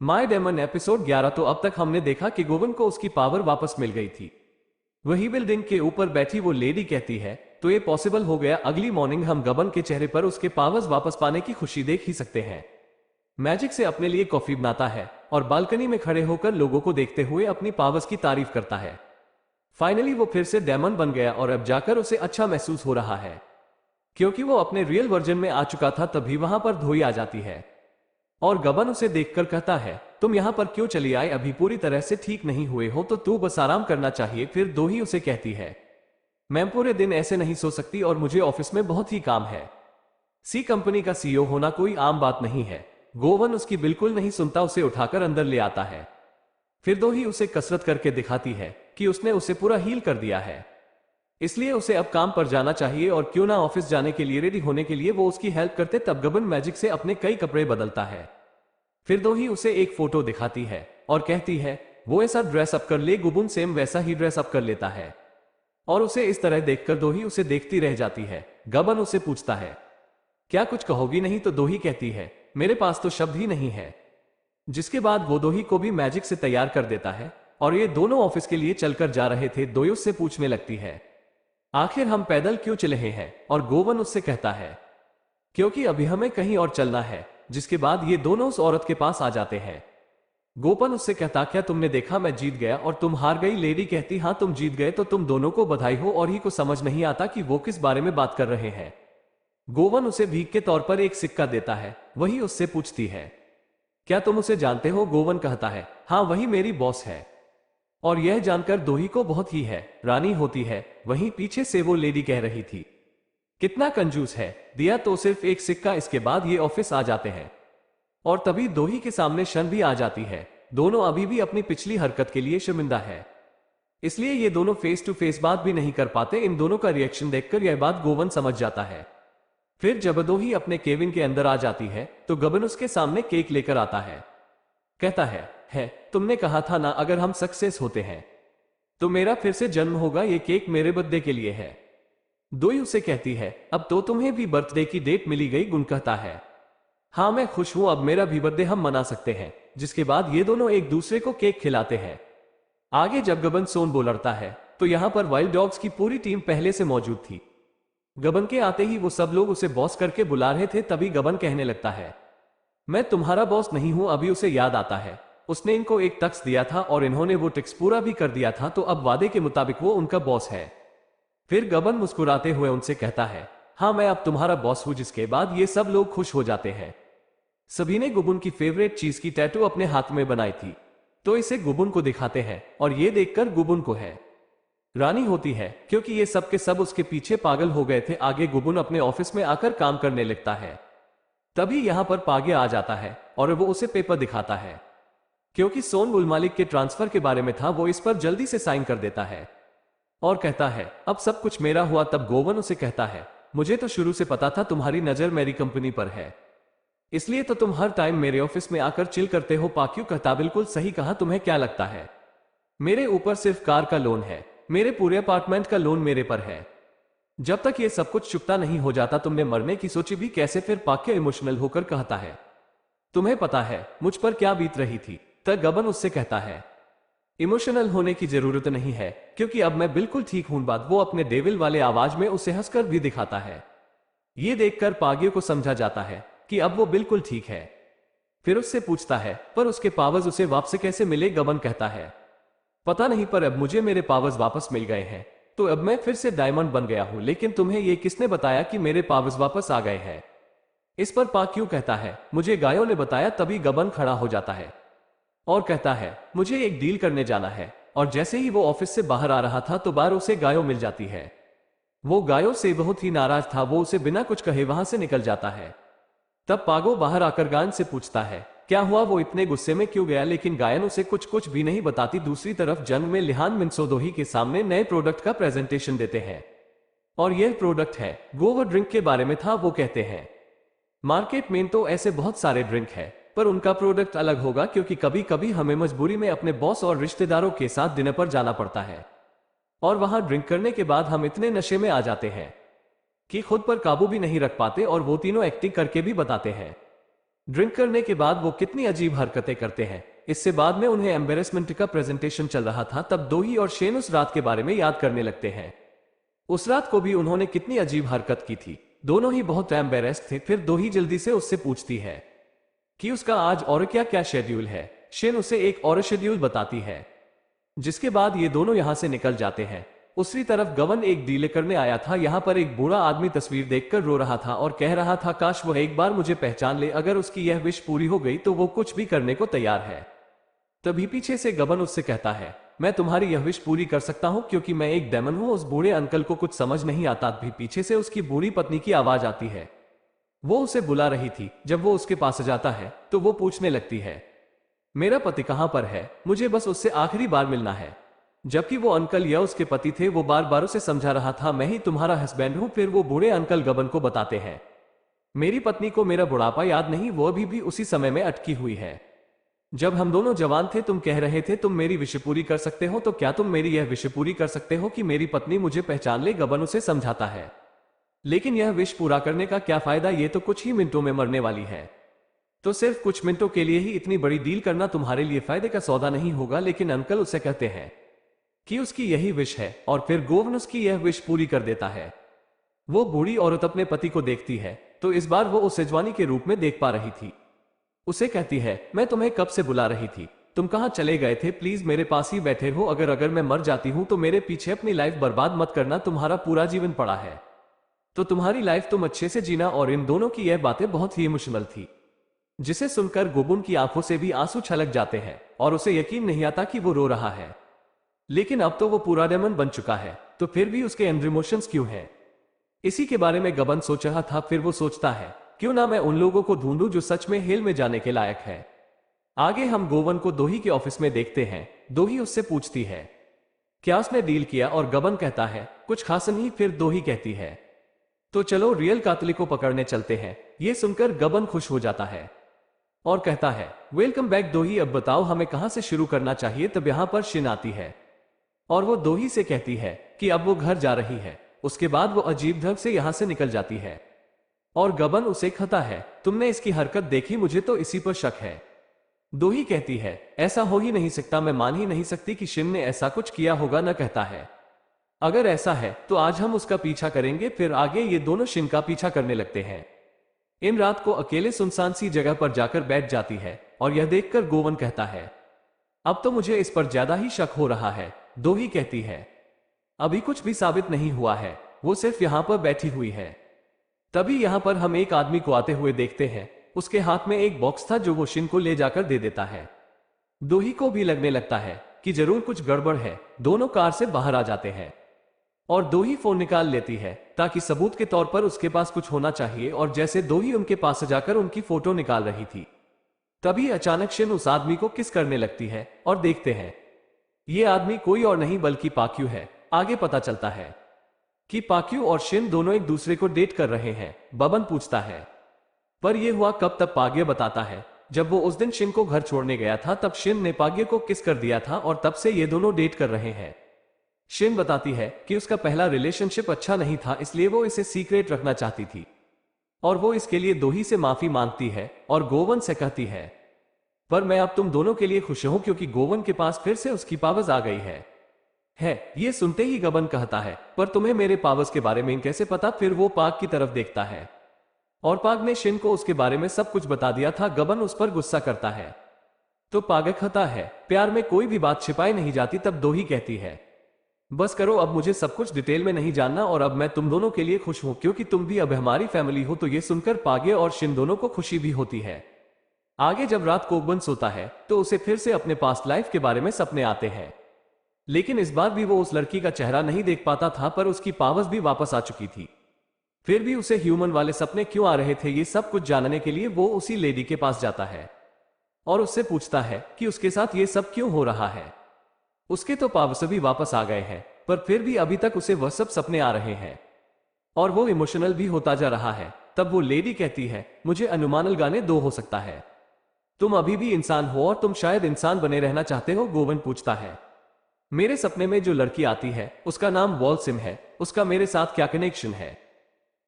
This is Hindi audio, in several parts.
My daemon episode 11। तो अब तक हमने देखा कि गोवन को उसकी पावर वापस मिल गई थी। वही बिल्डिंग के ऊपर बैठी वो लेडी कहती है तो ये पॉसिबल हो गया। अगली मॉर्निंग हम गबन के चेहरे पर उसके पावर्स वापस पाने की खुशी देख ही सकते हैं। मैजिक से अपने लिए कॉफी बनाता है और बालकनी में खड़े होकर लोगों को देखते हुए अपनी पावर्स की तारीफ करता है। फाइनली वो फिर से डेमन बन गया और अब जाकर उसे अच्छा महसूस हो रहा है क्योंकि वो अपने रियल वर्जन में आ चुका था। तभी वहां पर धोई आ जाती है और गबन उसे देखकर कहता है तुम यहां पर क्यों चली आई, अभी पूरी तरह से ठीक नहीं हुए हो तो तू बस आराम करना चाहिए। फिर दोही उसे कहती है मैं पूरे दिन ऐसे नहीं सो सकती और मुझे ऑफिस में बहुत ही काम है। सी कंपनी का सीईओ होना कोई आम बात नहीं है। गोवन उसकी बिल्कुल नहीं सुनता, उसे उठाकर अंदर ले आता है। फिर दोही उसे कसरत करके दिखाती है कि उसने उसे पूरा हील कर दिया है, इसलिए उसे अब काम पर जाना चाहिए और क्यों ना ऑफिस जाने के लिए रेडी होने के लिए वो उसकी हेल्प करते। तब गबन मैजिक से अपने कई कपड़े बदलता है। फिर दोही उसे एक फोटो दिखाती है और कहती है वो ऐसा ड्रेस अप कर ले। गुबुन सेम वैसा ही ड्रेस अप कर लेता है और उसे इस तरह देखकर दोही उसे देखती रह जाती है। गबन उसे पूछता है क्या कुछ कहोगी नहीं, तो दोही कहती है मेरे पास तो शब्द ही नहीं है। जिसके बाद वो दोही को भी मैजिक से तैयार कर देता है और ये दोनों ऑफिस के लिए चलकर जा रहे थे। दोही उससे पूछने लगती है आखिर हम पैदल क्यों चले हैं, और गोवन उससे कहता है क्योंकि अभी हमें कहीं और चलना है। जिसके बाद ये दोनों उस औरत के पास आ जाते हैं। गोपन उससे कहता क्या तुमने देखा मैं जीत गया और तुम हार गई। लेडी कहती हाँ तुम जीत गए तो तुम दोनों को बधाई हो। और ही को समझ नहीं आता कि वो किस बारे में बात कर रहे हैं। गोवन उसे भीख के तौर पर एक सिक्का देता है। वही उससे पूछती है क्या तुम उसे जानते हो। गोवन कहता है हाँ वही मेरी बॉस है। और यह जानकर दोही को बहुत ही है रानी होती है। वहीं पीछे से वो लेडी कह रही थी कितना कंजूस है, दिया तो सिर्फ एक सिक्का। इसके बाद ये ऑफिस आ जाते हैं और तभी दोही के सामने शन भी आ जाती है। दोनों अभी भी अपनी पिछली हरकत के लिए शर्मिंदा है, इसलिए ये दोनों फेस टू फेस बात भी नहीं कर पाते। इन दोनों का रिएक्शन देखकर यह बात गोवन समझ जाता है। फिर जब दोही अपने केबिन के अंदर आ जाती है तो गबन उसके सामने केक लेकर आता है। कहता है तुमने कहा था ना अगर हम सक्सेस होते हैं तो मेरा फिर से जन्म होगा। ये केक मेरे बर्थडे के लिए है। दोई उसे कहती है अब तो तुम्हें भी बर्थडे की डेट मिली गई। गुण कहता है हाँ मैं खुश हूं, अब मेरा भी बर्थडे हम मना सकते हैं। जिसके बाद ये दोनों एक दूसरे को केक खिलाते हैं। आगे जब गबन सोन बोलता है तो यहां पर वाइल्ड डॉग्स की पूरी टीम पहले से मौजूद थी। गबन के आते ही वो सब लोग उसे बॉस करके बुला रहे थे। तभी गबन कहने लगता है मैं तुम्हारा बॉस नहीं हूं। अभी उसे याद आता है उसने इनको एक टैक्स दिया था और इन्होंने वो टैक्स पूरा भी कर दिया था, तो अब वादे के मुताबिक वो उनका बॉस है। फिर गबन मुस्कुराते हुए उनसे कहता है हाँ मैं अब तुम्हारा बॉस हूं। जिसके बाद ये सब लोग खुश हो जाते हैं। सभी ने गुबुन की फेवरेट चीज की टैटू अपने हाथ में बनाई थी तो इसे गुबुन को दिखाते हैं और ये देखकर गुबुन को है रानी होती है क्योंकि ये सब के सब उसके पीछे पागल हो गए थे। आगे गुबुन अपने ऑफिस में आकर काम करने लगता है। तभी यहां पर पागे आ जाता है और वो उसे पेपर दिखाता है क्योंकि सोन गुलमालिक के ट्रांसफर के बारे में था। वो इस पर जल्दी से साइन कर देता है और कहता है अब सब कुछ मेरा हुआ। तब गोवन उसे कहता है मुझे तो शुरू से पता था तुम्हारी नजर मेरी कंपनी पर है, इसलिए तो तुम हर टाइम मेरे ऑफिस में आकर चिल करते हो। पाक्यू कहता बिल्कुल सही कहा, तुम्हें क्या लगता है मेरे ऊपर सिर्फ कार का लोन है, मेरे पूरे अपार्टमेंट का लोन मेरे पर है। जब तक ये सब कुछ चुकता नहीं हो जाता तुमने मरने की सोची भी कैसे। फिर पाक्य इमोशनल होकर कहता है तुम्हें पता है मुझ पर क्या बीत रही थी। तब गबन उससे कहता है इमोशनल होने की जरूरत नहीं है क्योंकि अब मैं बिल्कुल ठीक हूं। बात वो अपने डेविल वाले आवाज में उसे हंसकर भी दिखाता है। ये देखकर पागियो को समझा जाता है कि अब वो बिल्कुल ठीक है। फिर उससे पूछता है पर उसके पावर्स उसे वापस कैसे मिले। गबन कहता है पता नहीं, पर अब मुझे मेरे पावर्स वापस मिल गए हैं तो अब मैं फिर से डायमंड बन गया हूं। लेकिन तुम्हें यह किसने बताया कि मेरे पावर्स वापस आ गए हैं। इस पर पाक्यू कहता है मुझे गायों ने बताया। तभी गबन खड़ा हो जाता है और कहता है मुझे एक डील करने जाना है। और जैसे ही वो ऑफिस से बाहर आ रहा था तो बाहर उसे गायों मिल जाती है। वो गायों से बहुत ही नाराज था। वो उसे बिना कुछ कहे वहां से निकल जाता है। तब पागो बाहर आकर गायन से पूछता है क्या हुआ, वो इतने गुस्से में क्यों गया। लेकिन गायन उसे कुछ भी नहीं बताती। दूसरी तरफ जंग में लिहान मिनसो दोही के सामने नए प्रोडक्ट का प्रेजेंटेशन देते हैं और यह प्रोडक्ट है गोवा ड्रिंक के बारे में था। वो कहते हैं मार्केट में तो ऐसे बहुत सारे ड्रिंक है पर उनका प्रोडक्ट अलग होगा क्योंकि कभी कभी हमें मजबूरी में अपने बॉस और रिश्तेदारों के साथ डिनर पर जाना पड़ता है और वहां ड्रिंक करने के बाद हम इतने नशे में आ जाते हैं कि खुद पर काबू भी नहीं रख पाते। और वो तीनों एक्टिंग करके भी बताते हैं। ड्रिंक करने के बाद वो कितनी अजीब हरकतें करते हैं। इससे बाद में उन्हें एम्बेरसमेंट का प्रेजेंटेशन चल रहा था, तब दोही और शेन उस रात के बारे में याद करने लगते हैं। उस रात को भी उन्होंने कितनी अजीब हरकत की थी। दोनों ही बहुत एम्बेरस्ड थे। फिर दोही जल्दी से उससे पूछती है कि उसका आज और क्या क्या शेड्यूल है। शेन उसे एक और शेड्यूल बताती है, जिसके बाद ये दोनों यहां से निकल जाते हैं। दूसरी तरफ गवन एक डील करने आया था। यहाँ पर एक बूढ़ा आदमी तस्वीर देखकर रो रहा था और कह रहा था काश वो एक बार मुझे पहचान ले, अगर उसकी यह विश पूरी हो गई तो वो कुछ भी करने को तैयार है। तभी पीछे से गबन उससे कहता है मैं तुम्हारी यह विश पूरी कर सकता हूं क्योंकि मैं एक डेमन हूं। उस बूढ़े अंकल को कुछ समझ नहीं आता। भी पीछे से उसकी बूढ़ी पत्नी की आवाज आती है। वो उसे बुला रही थी। जब वो उसके पास जाता है तो वो पूछने लगती है मेरा पति कहां पर है, मुझे बस उससे आखिरी बार मिलना है। जबकि वो अंकल या उसके पति थे, वो बार बार उसे समझा रहा था मैं ही तुम्हारा हस्बैंड हूं। फिर वो बूढ़े अंकल गबन को बताते हैं मेरी पत्नी को मेरा बुढ़ापा याद नहीं, वो अभी भी उसी समय में अटकी हुई है। जब हम दोनों जवान थे तुम कह रहे थे तुम मेरी विश पूरी कर सकते हो, तो क्या तुम मेरी यह विश पूरी कर सकते हो कि मेरी पत्नी मुझे पहचान ले। गबन उसे समझाता है लेकिन यह विश पूरा करने का क्या फायदा, ये तो कुछ ही मिनटों में मरने वाली है। तो सिर्फ कुछ मिनटों के लिए ही इतनी बड़ी डील करना तुम्हारे लिए फायदे का सौदा नहीं होगा। लेकिन अंकल उसे कहते हैं कि उसकी यही विश है और फिर गोवन उसकी यह विश पूरी कर देता है। वो बूढ़ी औरत अपने पति को देखती है तो इस बार वो उसे जवानी के रूप में देख पा रही थी। उसे कहती है मैं तुम्हें कब से बुला रही थी, तुम कहां चले गए थे, प्लीज मेरे पास ही बैठे हो। अगर मैं मर जाती हूं तो मेरे पीछे अपनी लाइफ बर्बाद मत करना, तुम्हारा पूरा जीवन पड़ा है तो तुम्हारी लाइफ तुम अच्छे से जीना। और इन दोनों की यह बातें बहुत ही इमोशनल थी, जिसे सुनकर गोबुन की आंखों से भी आंसू छलक जाते हैं और उसे यकीन नहीं आता कि वो रो रहा है। लेकिन अब तो वो पूरा डेमन बन चुका है, तो फिर भी उसके अंदर इमोशंस क्यों हैं? इसी के बारे में गबन सोच रहा था। फिर वो सोचता है क्यों ना मैं उन लोगों को ढूंढूं जो सच में हेल में जाने के लायक है। आगे हम गोवन को दोही के ऑफिस में देखते हैं। दोही उससे पूछती है क्या उसने डील किया, और गबन कहता है कुछ खास नहीं। फिर दोही कहती है तो चलो रियल कातली को पकड़ने चलते हैं। यह सुनकर गबन खुश हो जाता है और कहता है वेलकम बैक दोही, अब बताओ हमें कहां से शुरू करना चाहिए। तब यहां पर शिन आती है और वो दोही से कहती है कि अब वो घर जा रही है। उसके बाद वो अजीब ढंग से यहां से निकल जाती है और गबन उसे कहता है तुमने इसकी हरकत देखी, मुझे तो इसी पर शक है। दोही कहती है ऐसा हो ही नहीं सकता, मैं मान ही नहीं सकती कि शिन ने ऐसा कुछ किया होगा। न कहता है अगर ऐसा है तो आज हम उसका पीछा करेंगे। फिर आगे ये दोनों शिन का पीछा करने लगते हैं। इन रात को अकेले सुनसान सी जगह पर जाकर बैठ जाती है और यह देखकर गोवन कहता है अब तो मुझे इस पर ज्यादा ही शक हो रहा है। दोही कहती है अभी कुछ भी साबित नहीं हुआ है, वो सिर्फ यहां पर बैठी हुई है। तभी यहां पर हम एक आदमी को आते हुए देखते हैं। उसके हाथ में एक बॉक्स था जो वो शिन को ले जाकर दे देता है। दोही को भी लगने लगता है कि जरूर कुछ गड़बड़ है। दोनों कार से बाहर आ जाते हैं और दोही फोन निकाल लेती है ताकि सबूत के तौर पर उसके पास कुछ होना चाहिए। और जैसे दोही उनके पास जाकर उनकी फोटो निकाल रही थी, तभी अचानक शिन उस आदमी को किस करने लगती है और देखते हैं ये आदमी कोई और नहीं बल्कि पाक्यू है। आगे पता चलता है कि पाक्यू और शिन दोनों एक दूसरे को डेट कर रहे हैं। बबन पूछता है पर यह हुआ कब? तब पाग्य बताता है जब वो उस दिन शिन को घर छोड़ने गया था, तब शिन ने पाग्य को किस कर दिया था और तब से ये दोनों डेट कर रहे हैं। शिन बताती है कि उसका पहला रिलेशनशिप अच्छा नहीं था, इसलिए वो इसे सीक्रेट रखना चाहती थी और वो इसके लिए दोही से माफी मांगती है और गोवन से कहती है पर मैं अब तुम दोनों के लिए खुश हूं क्योंकि गोवन के पास फिर से उसकी पावर्स आ गई है। ये सुनते ही गबन कहता है पर तुम्हें मेरे पावर्स के बारे में कैसे पता? फिर वो पाग की तरफ देखता है और पाग ने शिन को उसके बारे में सब कुछ बता दिया था। गबन उस पर गुस्सा करता है तो पाग कहता है प्यार में कोई भी बात छिपाई नहीं जाती। तब दोही कहती है बस करो, अब मुझे सब कुछ डिटेल में नहीं जानना और अब मैं तुम दोनों के लिए खुश हूं क्योंकि तुम भी अब हमारी फैमिली हो। तो ये सुनकर पागे और शिन दोनों को खुशी भी होती है। आगे जब रात को गबन सोता है तो उसे फिर से अपने पास्ट लाइफ के बारे में सपने आते हैं, लेकिन इस बार भी वो उस लड़की का चेहरा नहीं देख पाता था, पर उसकी पावर्स भी वापस आ चुकी थी। फिर भी उसे ह्यूमन वाले सपने क्यों आ रहे थे, ये सब कुछ जानने के लिए वो उसी लेडी के पास जाता है और उससे पूछता है कि उसके साथ ये सब क्यों हो रहा है। उसके तो पावर्स भी वापस आ गए हैं, पर फिर भी अभी तक उसे वह सब सपने आ रहे हैं और वो इमोशनल भी होता जा रहा है। तब वो लेडी कहती है मुझे अनुमान लगाने दो, हो सकता है तुम अभी भी इंसान हो और तुम शायद इंसान बने रहना चाहते हो। गोवन पूछता है मेरे सपने में जो लड़की आती है उसका नाम वॉल सिम है, उसका मेरे साथ क्या कनेक्शन है?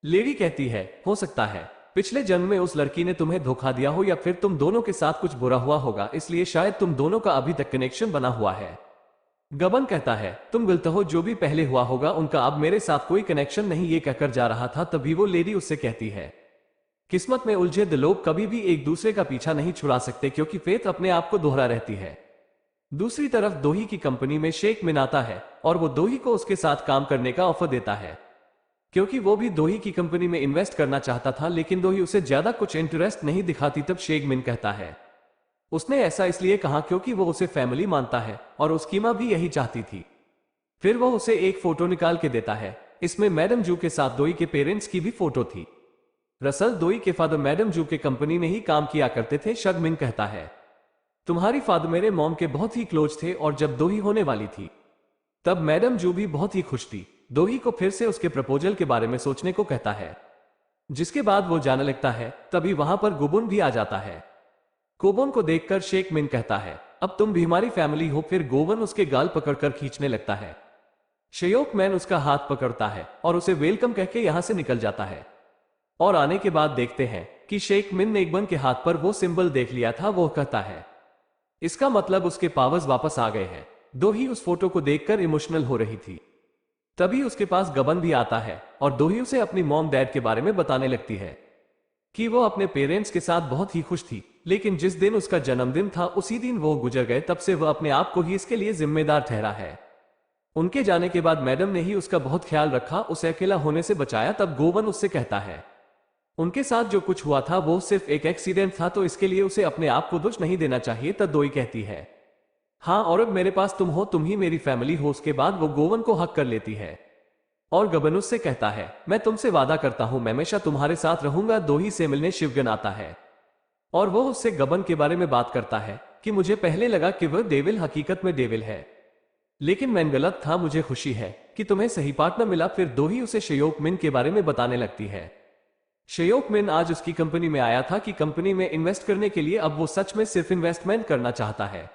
लेडी कहती है हो सकता है पिछले जन्म में उस लड़की ने तुम्हें धोखा दिया हो या फिर तुम दोनों के साथ कुछ बुरा हुआ होगा, इसलिए शायद तुम दोनों का अभी तक कनेक्शन बना हुआ है। गबन कहता है, तुम गलत हो, जो भी पहले हुआ होगा उनका अब मेरे साथ कोई कनेक्शन नहीं। ये कहकर जा रहा था तभी वो लेडी उससे कहती है, किस्मत में उलझे लोग कभी भी एक दूसरे का पीछा नहीं छुड़ा सकते, क्योंकि फेथ अपने आप को दोहरा रहती है। दूसरी तरफ दोही की कंपनी में शेख मिन आता है और वो दोही को उसके साथ काम करने का ऑफर देता है, क्योंकि वो भी दोही की कंपनी में इन्वेस्ट करना चाहता था, लेकिन दोही उसे ज्यादा कुछ इंटरेस्ट नहीं दिखाती। तब शेख मिन कहता है, उसने ऐसा इसलिए कहा क्योंकि वो उसे फैमिली मानता है और उसकी मां भी यही चाहती थी। फिर वो उसे एक फोटो निकाल के देता है, इसमें मैडम जू के साथ दोही के पेरेंट्स की भी फोटो थी। रसल दोही के फादर मैडम जू के कंपनी में ही काम किया करते थे। शग मिन कहता है, तुम्हारी फादर मेरे मॉम के बहुत ही क्लोज थे और जब दोही होने वाली थी तब मैडम जू भी बहुत ही खुश थी। दोही को फिर से उसके प्रपोजल के बारे में सोचने को कहता है, जिसके बाद वो जाने लगता है। तभी वहां पर गुबुन भी आ जाता है। गोबन को देखकर शेख मिन कहता है, अब तुम भी हमारी फैमिली हो। फिर गोवन उसके गाल पकड़कर खींचने लगता है। शेयोक मैन उसका हाथ पकड़ता है और उसे वेलकम कहके यहां से निकल जाता है। और आने के बाद देखते हैं कि शेख मिन ने एकबन के हाथ पर वो सिंबल देख लिया था। वो कहता है, इसका मतलब उसके पावर्स वापस आ गए हैं। दोही उस फोटो को देखकर इमोशनल हो रही थी। तभी उसके पास गबन भी आता है और दोही उसे अपनी मॉम डैड के बारे में बताने लगती है कि वो अपने पेरेंट्स के साथ बहुत ही खुश थी, लेकिन जिस दिन उसका जन्मदिन था उसी दिन वो गुजर गए। तब से वह अपने आप को ही इसके लिए जिम्मेदार ठहरा है। उनके जाने के बाद मैडम ने ही उसका बहुत ख्याल रखा, उसे अकेला होने से बचाया। तब गोवन उससे कहता है, उनके साथ जो कुछ हुआ था वो सिर्फ एक एक्सीडेंट था, तो इसके लिए उसे अपने आप को दोष नहीं देना चाहिए। तब दोई कहती है, हाँ, और अब मेरे पास तुम हो, तुम ही मेरी फैमिली हो। उसके बाद वो गोवन को हक कर लेती है और गबन उससे कहता है, मैं तुमसे वादा करता हूं मैं हमेशा तुम्हारे साथ रहूंगा। दोही से मिलने शिवगन आता है और वो उससे गबन के बारे में बात करता है कि मुझे पहले लगा कि वह डेविल हकीकत में डेविल है, लेकिन मैं गलत था। मुझे खुशी है कि तुम्हें सही पार्टनर मिला। फिर दोही उसे शेयोक मिन के बारे में बताने लगती है। शेयोक मिन आज उसकी कंपनी में आया था कि कंपनी में इन्वेस्ट करने के लिए। अब वो सच में सिर्फ इन्वेस्टमेंट करना चाहता है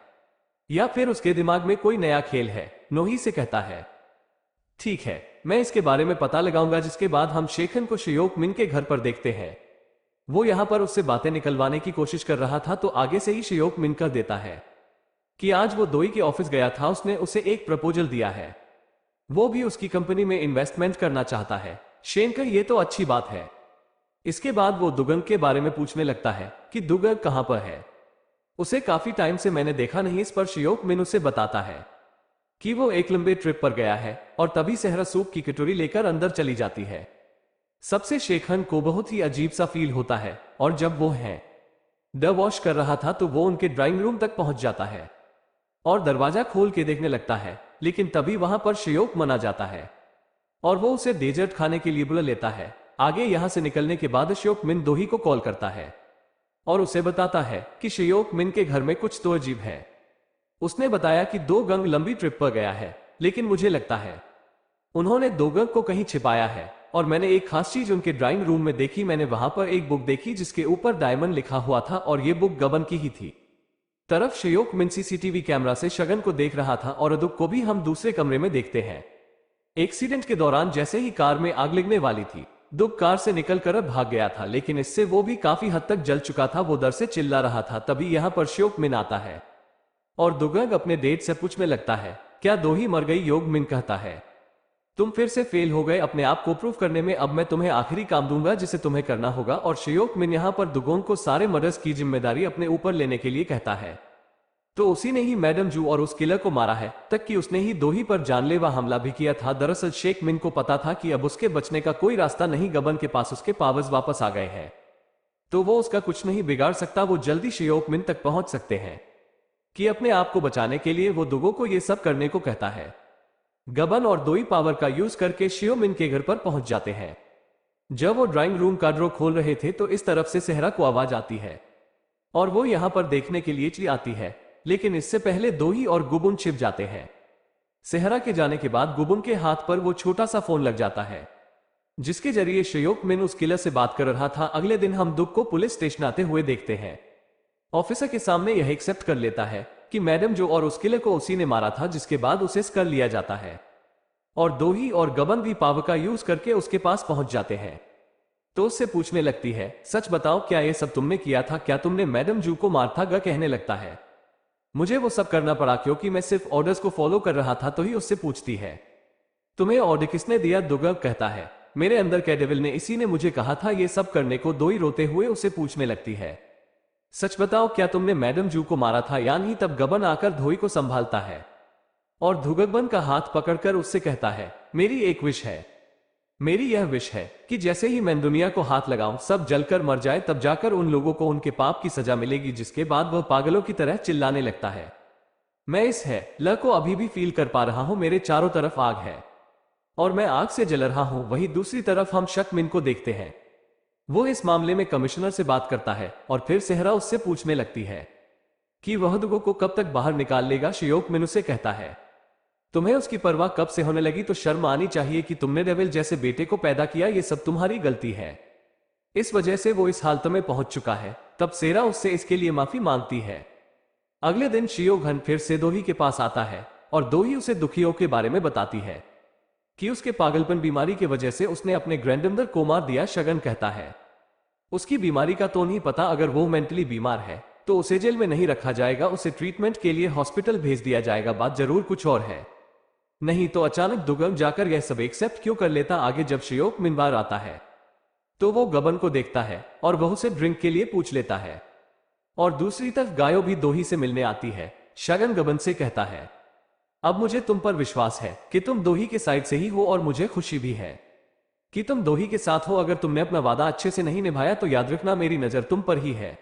या फिर उसके दिमाग में कोई नया खेल है। नोही से कहता है, ठीक है, मैं इसके बारे में पता लगाऊंगा। जिसके बाद हम शेखन को शेयोक मिन के घर पर देखते हैं। वो यहां पर उससे बातें निकलवाने की कोशिश कर रहा था, तो आगे से ही शेयोक मिन कर देता है कि आज वो दोई के ऑफिस गया था, उसने उसे एक प्रपोजल दिया है। वो भी उसकी कंपनी में इन्वेस्टमेंट करना चाहता है। शेन का ये तो अच्छी बात है। इसके बाद वो दुगन के बारे में पूछने लगता है कि दुगन कहां पर है, उसे काफी टाइम से मैंने देखा नहीं। इस पर शेयोक मिन उसे बताता है कि वो एक लंबे ट्रिप पर गया है और तभी सहरा सूप की कटोरी लेकर अंदर चली जाती है। सबसे शेखन को बहुत ही अजीब सा फील होता है और जब वो है ड वॉश कर रहा था तो वो उनके ड्राइंग रूम तक पहुंच जाता है और दरवाजा खोल के देखने लगता है, लेकिन तभी वहां पर शेयोक मन आ जाता है और वो उसे डेजर्ट खाने के लिए बुला लेता है। आगे यहां से निकलने के बाद शेयोक मिन दोही को कॉल करता है और उसे बताता है कि शेयोक मिन के घर में कुछ तो अजीब है। उसने बताया कि दो गंग लंबी ट्रिप पर गया है, लेकिन मुझे लगता है उन्होंने दो गंग को कहीं छिपाया है और मैंने एक खास चीज उनके ड्राइंग रूम में देखी। मैंने वहां पर एक बुक देखी जिसके ऊपर डायमंड लिखा हुआ था और ये बुक गबन की ही थी। तरफ शेयोक मिन सीसीटीवी कैमरा से शगन को देख रहा था और अदुक को भी हम दूसरे कमरे में देखते हैं। एक्सीडेंट के दौरान जैसे ही कार में आग लगने वाली थी, दुग कार से निकलकर भाग गया था, लेकिन इससे वो भी काफी हद तक जल चुका था। वो डर से चिल्ला रहा था। तभी यहां पर शेयोक मिन आता है और दुगंग अपने डेट से पूछने लगता है, क्या दोही मर गई? योग मिन कहता है, तुम फिर से फेल हो गए अपने आप को प्रूव करने में। अब मैं तुम्हें आखिरी काम दूंगा जिसे तुम्हें करना होगा। और शेयोक मिन यहां पर दुगोंग को सारे मर्डर्स की जिम्मेदारी अपने ऊपर लेने के लिए कहता है। तो उसी ने ही मैडम जू और उस किलर को मारा है, तक कि उसने ही दोही पर जानलेवा हमला भी किया था। दरअसल शेख मिन को पता था कि अब उसके बचने का कोई रास्ता नहीं। गबन के पास उसके पावर्स वापस आ गए हैं, तो वो उसका कुछ नहीं बिगाड़ सकता। वो जल्दी शेयोक मिन तक पहुंच सकते हैं कि अपने आप को बचाने के लिए वो दुगो को ये सब करने को कहता है। गबन और दोई पावर का यूज करके शेयो मिन के घर पर पहुंच जाते हैं। जब वो ड्राइंग रूम का ड्रॉ खोल रहे थे तो इस तरफ से सहरा को आवाज आती है और वो यहां पर देखने के लिए चली आती है, लेकिन इससे पहले दोही और गुबुन छिप जाते हैं। सहरा के जाने के बाद गुबुन के हाथ पर वो छोटा सा फोन लग जाता है जिसके जरिए शेयोक मिन उस किलर से बात कर रहा था। अगले दिन हम दुग को पुलिस स्टेशन आते हुए देखते हैं। ऑफिसर के सामने यह एक्सेप्ट कर लेता है कि मैडम जो और उस किलर को उसी ने मारा था, जिसके बाद उसे कर लिया जाता है और दोही और गबन भी पावर का यूज करके उसके पास पहुंच जाते हैं। तो उससे पूछने लगती है, सच बताओ क्या ये सब तुमने किया था, क्या तुमने मैडम जू को मार था? ग कहने लगता है, मुझे वो सब करना पड़ा क्योंकि मैं सिर्फ ऑर्डर्स को फॉलो कर रहा था। तो ही उससे पूछती है, तुम्हें ऑर्डर किसने दिया? दुर्गा कहता है, मेरे अंदर के डेविल ने, इसी ने मुझे कहा था ये सब करने को। दोई रोते हुए उसे पूछने लगती है, सच बताओ क्या तुमने मैडम जू को मारा था या नहीं? तब गबन आकर धोई को संभालता है और धुगबन का हाथ पकड़कर उससे कहता है, मेरी एक विश है, मेरी यह विश है कि जैसे ही मैं दुनिया को हाथ लगाऊं सब जलकर मर जाए, तब जाकर उन लोगों को उनके पाप की सजा मिलेगी। जिसके बाद वह पागलों की तरह चिल्लाने लगता है, मैं इस है ल को अभी भी फील कर पा रहा हूं, मेरे चारों तरफ आग है और मैं आग से जल रहा हूं। वहीं दूसरी तरफ हम शक-मिन को देखते हैं। वो इस मामले में कमिश्नर से बात करता है और फिर सेहरा उससे पूछने लगती है कि वह दुगो को कब तक बाहर निकाल लेगा। शियोक मिन उसे कहता है, तुम्हें उसकी परवाह कब से होने लगी? तो शर्म आनी चाहिए कि तुमने डेविल जैसे बेटे को पैदा किया, ये सब तुम्हारी गलती है, इस वजह से वो इस हालत में पहुंच चुका है। तब सेरा उससे इसके लिए माफी मांगती है। अगले दिन शियोघन फिर से दोही के पास आता है और दोही उसे दुखियों के बारे में बताती है कि उसके पागलपन बीमारी की वजह से उसने अपने ग्रैंडमदर को मार दिया। शगन कहता है, उसकी बीमारी का तो नहीं पता, अगर वो मेंटली बीमार है तो उसे जेल में नहीं रखा जाएगा, उसे ट्रीटमेंट के लिए हॉस्पिटल भेज दिया जाएगा। बात जरूर कुछ और है। नहीं तो अचानक दुगम जाकर यह सब एक्सेप्ट क्यों कर लेता? आगे जब शियोक मिनवार आता है तो वो गबन को देखता है और वह उसे ड्रिंक के लिए पूछ लेता है और दूसरी तरफ गायो भी दोही से मिलने आती है। शगन गबन से कहता है, अब मुझे तुम पर विश्वास है कि तुम दोही के साइड से ही हो और मुझे खुशी भी है कि तुम दोही के साथ हो। अगर तुमने अपना वादा अच्छे से नहीं निभाया तो याद रखना मेरी नजर तुम पर ही है।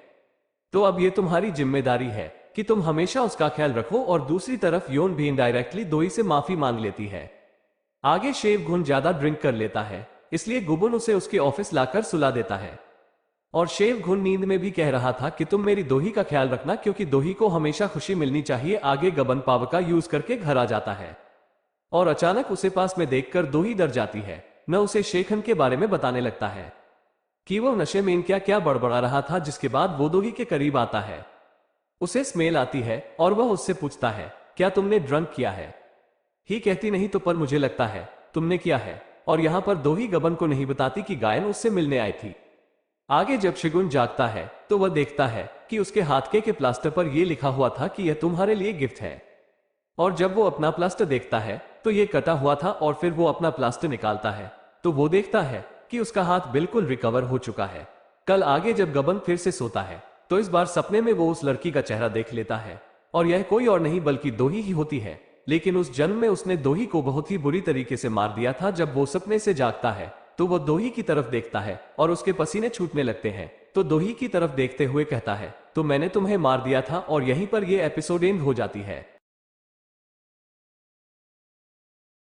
तो अब ये तुम्हारी जिम्मेदारी है कि तुम हमेशा उसका ख्याल रखो। और दूसरी तरफ योन भी इनडायरेक्टली दोही से माफी मांग लेती है। आगे शेव घुन ज्यादा ड्रिंक कर लेता है, इसलिए गुबुन उसे उसके ऑफिस लाकर सुला देता है और शेव घुन नींद में भी कह रहा था कि तुम मेरी दोही का ख्याल रखना क्योंकि दोही को हमेशा खुशी मिलनी चाहिए। आगे गबन पावर का यूज करके घर आ जाता है और अचानक उसे पास में देखकर दोही डर जाती है। न उसे शेखन के बारे में बताने लगता है कि वो नशे में क्या क्या बड़बड़ा रहा था। जिसके बाद वो दोही के करीब आता है, उसे स्मेल आती है और वह उससे पूछता है, क्या तुमने ड्रंक किया है? ही कहती नहीं तो, पर मुझे लगता है तुमने किया है। और यहां पर दोही गबन को नहीं बताती कि गायन उससे मिलने आई थी। आगे जब शिगुन जागता है तो वह देखता है कि उसके हाथ के प्लास्टर पर यह लिखा हुआ था कि यह तुम्हारे लिए गिफ्ट है। और जब वो अपना प्लास्टर देखता है तो यह कटा हुआ था और फिर वो अपना प्लास्टर निकालता है तो वो देखता है कि उसका हाथ बिल्कुल रिकवर हो चुका है। कल आगे जब गबन फिर से सोता है तो इस बार सपने में वो उस लड़की का चेहरा देख लेता है और यह कोई और नहीं बल्कि दोही ही होती है। लेकिन उस जन्म में उसने दोही को बहुत ही बुरी तरीके से मार दिया था। जब वो सपने से जागता है तो वो दोही की तरफ देखता है और उसके पसीने छूटने लगते हैं। तो दोही की तरफ देखते हुए कहता है, तो मैंने तुम्हें मार दिया था। और यहीं पर यह एपिसोड एंड हो जाती है।